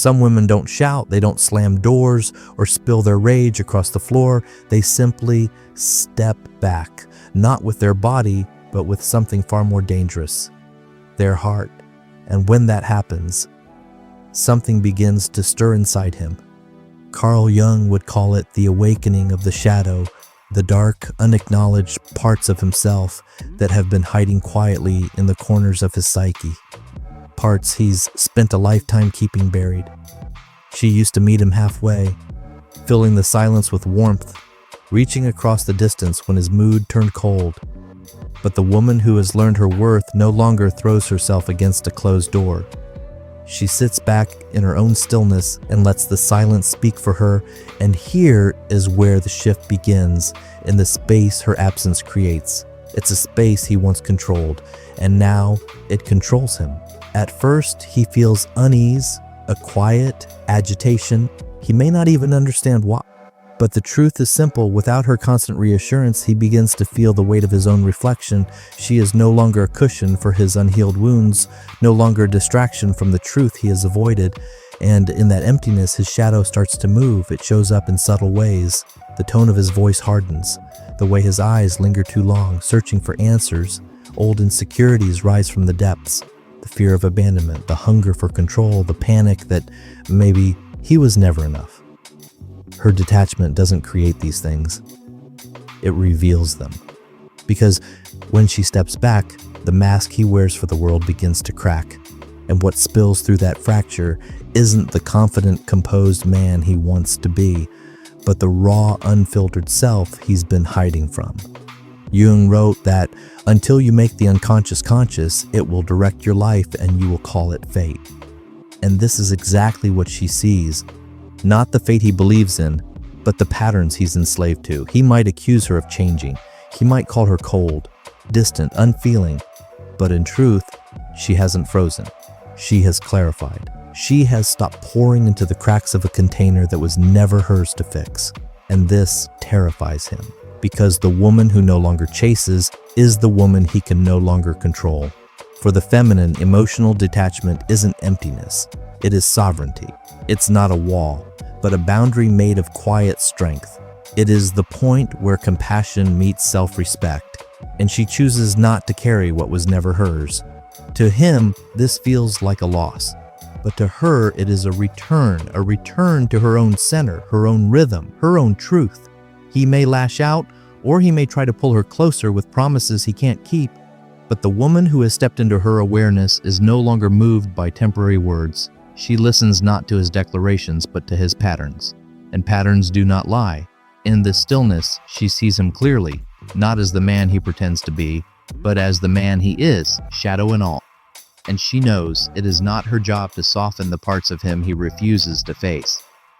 Some women don't shout, they don't slam doors or spill their rage across the floor. They simply step back, not with their body, but with something far more dangerous, their heart. And when that happens, something begins to stir inside him. Carl Jung would call it the awakening of the shadow, the dark, unacknowledged parts of himself that have been hiding quietly in the corners of his psyche. Parts he's spent a lifetime keeping buried. She used to meet him halfway, filling the silence with warmth, reaching across the distance when his mood turned cold. But the woman who has learned her worth no longer throws herself against a closed door. She sits back in her own stillness and lets the silence speak for her, and here is where the shift begins, in the space her absence creates. It's a space he once controlled, and now it controls him. At first, he feels unease, a quiet agitation. He may not even understand why. But the truth is simple. Without her constant reassurance, he begins to feel the weight of his own reflection. She is no longer a cushion for his unhealed wounds, no longer a distraction from the truth he has avoided. And in that emptiness, his shadow starts to move. It shows up in subtle ways. The tone of his voice hardens. The way his eyes linger too long, searching for answers. Old insecurities rise from the depths. The fear of abandonment, the hunger for control, the panic that maybe he was never enough. Her detachment doesn't create these things. It reveals them. Because when she steps back, the mask he wears for the world begins to crack. And what spills through that fracture isn't the confident, composed man he wants to be, but the raw, unfiltered self he's been hiding from. Jung wrote that until you make the unconscious conscious, it will direct your life and you will call it fate. And this is exactly what she sees. Not the fate he believes in, but the patterns he's enslaved to. He might accuse her of changing. He might call her cold, distant, unfeeling. But in truth, she hasn't frozen. She has clarified. She has stopped pouring into the cracks of a container that was never hers to fix. And this terrifies him, because the woman who no longer chases is the woman he can no longer control. For the feminine, emotional detachment isn't emptiness. It is sovereignty. It's not a wall, but a boundary made of quiet strength. It is the point where compassion meets self-respect, and she chooses not to carry what was never hers. To him, this feels like a loss, but to her, it is a return to her own center, her own rhythm, her own truth. He may lash out, or he may try to pull her closer with promises he can't keep, but the woman who has stepped into her awareness is no longer moved by temporary words. She listens not to his declarations, but to his patterns. And patterns do not lie. In this stillness, she sees him clearly, not as the man he pretends to be, but as the man he is, shadow and all. And she knows it is not her job to soften the parts of him he refuses to face.